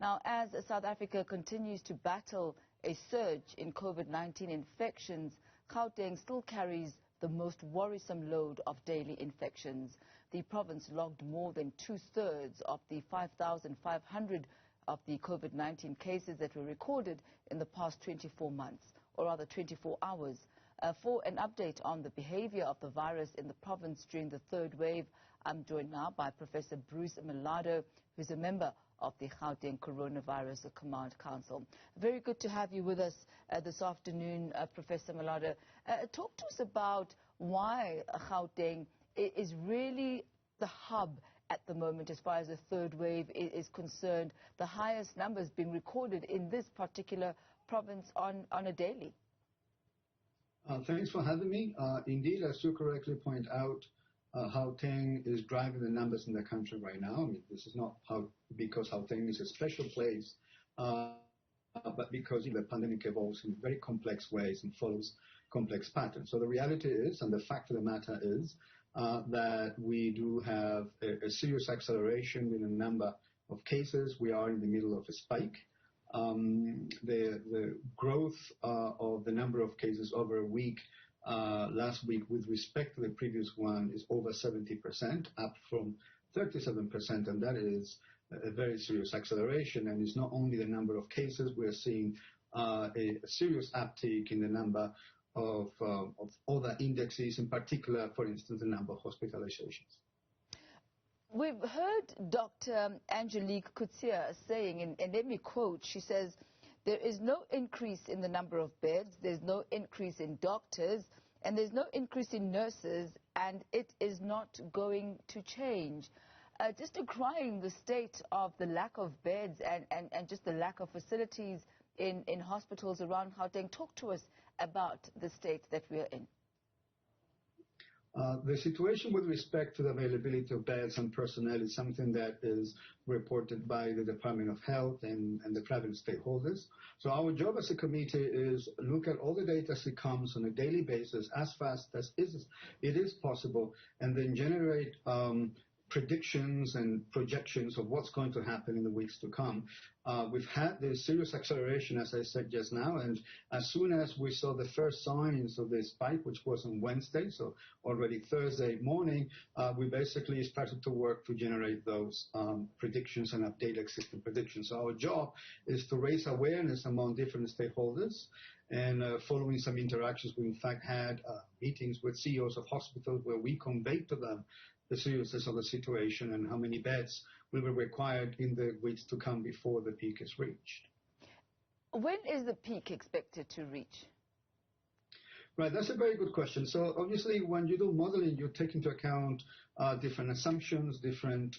Now, as South Africa continues to battle a surge in COVID-19 infections, Gauteng still carries the most worrisome load of daily infections. The province logged more than 2/3 of the 5,500 of the COVID-19 cases that were recorded in the past 24 months, or rather 24 hours. For an update on the behaviour of the virus in the province during the third wave, I'm joined now by Professor Bruce Mellado, who's a member of the Gauteng Coronavirus Command Council. Very good to have you with us this afternoon, Professor Mellado. Talk to us about why Gauteng is really the hub at the moment as far as the third wave is concerned, the highest numbers being recorded in this particular province on a daily. Thanks for having me. Indeed, as you correctly point out, Gauteng is driving the numbers in the country right now. I mean, this is not because Gauteng is a special place, but because the pandemic evolves in very complex ways and follows complex patterns. So the reality is, and the fact of the matter is, that we do have a serious acceleration in the number of cases. We are in the middle of a spike. The growth of the number of cases over a week, last week with respect to the previous one, is over 70%, up from 37%, and that is a very serious acceleration. And it's not only the number of cases, we're seeing a serious uptick in the number of other indexes, in particular, for instance, the number of hospitalizations. We've heard Dr. Angelique Coutier saying, and let me quote, she says, there is no increase in the number of beds, there's no increase in doctors, and there's no increase in nurses, and it is not going to change. Just decrying the state of the lack of beds and just the lack of facilities in hospitals around Gauteng. Talk to us about the state that we are in. The situation with respect to the availability of beds and personnel is something that is reported by the Department of Health and the private stakeholders. So our job as a committee is look at all the data as it comes on a daily basis, as fast as it is possible, and then generate predictions and projections of what's going to happen in the weeks to come. We've had this serious acceleration, as I said just now, and as soon as we saw the first signs of this spike, which was on Wednesday, so already Thursday morning, we basically started to work to generate those predictions and update existing predictions. So our job is to raise awareness among different stakeholders, and following some interactions, we in fact had meetings with CEOs of hospitals where we conveyed to them the seriousness of the situation and how many beds will be required in the weeks to come before the peak is reached. When is the peak expected to reach? Right, that's a very good question. So obviously when you do modeling, you take into account different assumptions, different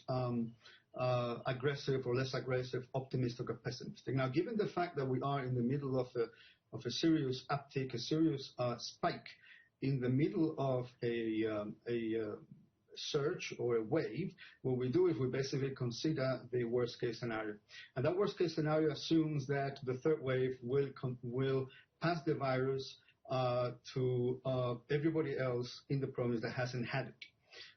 aggressive or less aggressive, optimistic or pessimistic. Now, given the fact that we are in the middle of a serious uptick, a serious spike in the middle of a surge or a wave, what we do is we basically consider the worst case scenario. And that worst case scenario assumes that the third wave will pass the virus to everybody else in the province that hasn't had it.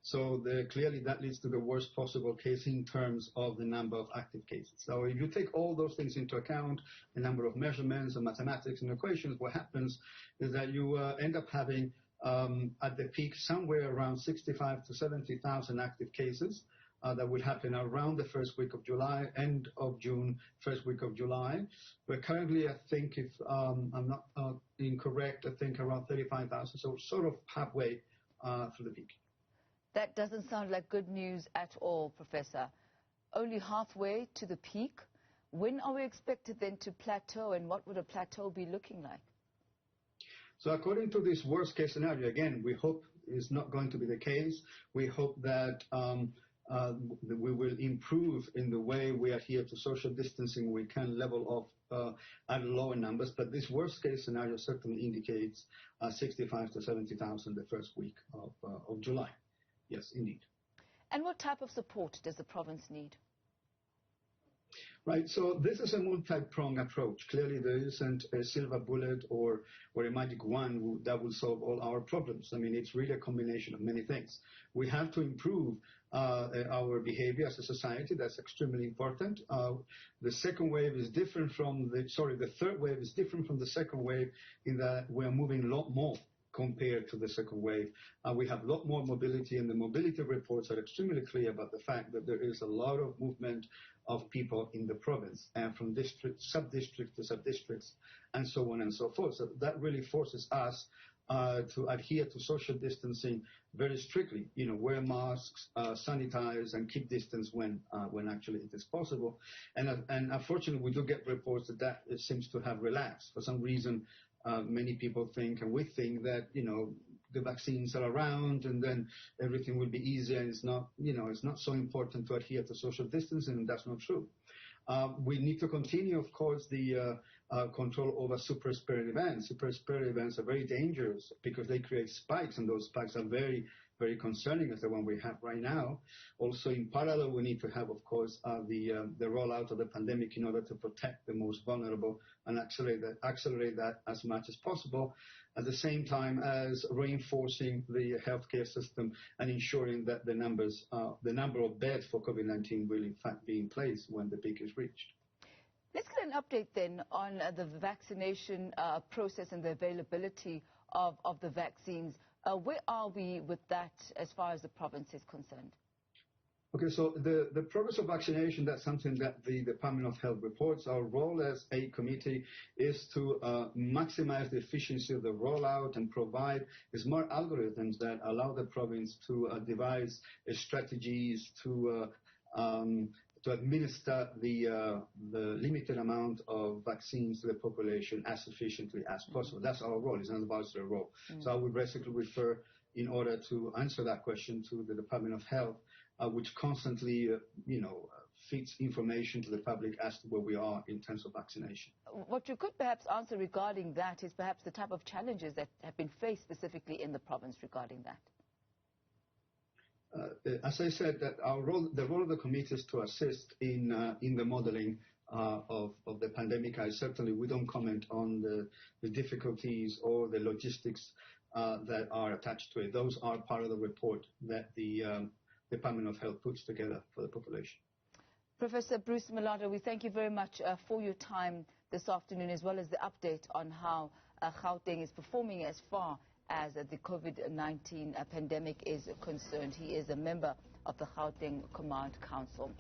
So clearly that leads to the worst possible case in terms of the number of active cases. So if you take all those things into account, the number of measurements and mathematics and equations, what happens is that you end up having at the peak somewhere around 65 to 70,000 active cases that will happen around the first week of July, end of June, first week of July. We're currently, I think, if I'm not incorrect, I think around 35,000, so sort of halfway through the peak. That doesn't sound like good news at all, Professor. Only halfway to the peak? When are we expected then to plateau, and what would a plateau be looking like? So according to this worst case scenario, again, we hope it's not going to be the case. We hope that we will improve in the way we adhere to social distancing. We can level off at lower numbers, but this worst case scenario certainly indicates 65 to 70,000 the first week of July. Yes, indeed. And what type of support does the province need? Right, so this is a multi-pronged approach. Clearly there isn't a silver bullet or a magic wand that will solve all our problems. I mean, it's really a combination of many things. We have to improve our behavior as a society. That's extremely important. The second wave is different from the third wave is different from the second wave in that we're moving a lot more compared to the second wave. We have a lot more mobility, and the mobility reports are extremely clear about the fact that there is a lot of movement of people in the province, and from sub-district to sub-districts, and so on and so forth. So that really forces us to adhere to social distancing very strictly. Wear masks, sanitize, and keep distance when actually it is possible. And unfortunately, we do get reports that it seems to have relaxed. For some reason, many people think, and we think, that the vaccines are around and then everything will be easier, and it's not so important to adhere to social distancing, and that's not true. We need to continue, of course, the control over super spread events. Super spread events are very dangerous because they create spikes, and those spikes are very, very concerning, as the one we have right now. Also, in parallel, we need to have, of course, the rollout of the pandemic in order to protect the most vulnerable and accelerate that as much as possible, at the same time as reinforcing the healthcare system and ensuring that the number of beds for COVID-19 will in fact be in place when the peak is reached. Let's get an update then on the vaccination process and the availability of the vaccines. Where are we with that as far as the province is concerned? Okay, so the progress of vaccination, that's something that the Department of Health reports. Our role as a committee is to maximize the efficiency of the rollout and provide smart algorithms that allow the province to devise strategies to administer the limited amount of vaccines to the population as efficiently as possible. That's our role. It's an advisory role. So I would basically refer, in order to answer that question, to the Department of Health, which constantly, feeds information to the public as to where we are in terms of vaccination. What you could perhaps answer regarding that is perhaps the type of challenges that have been faced specifically in the province regarding that. As I said, that the role of the committee is to assist in the modeling of the pandemic. We don't comment on the difficulties or the logistics that are attached to it. Those are part of the report that the Department of Health puts together for the population. Professor Bruce Mellado, we thank you very much for your time this afternoon, as well as the update on how Gauteng is performing as far as the COVID-19 pandemic is concerned. He is a member of the Gauteng Command Council.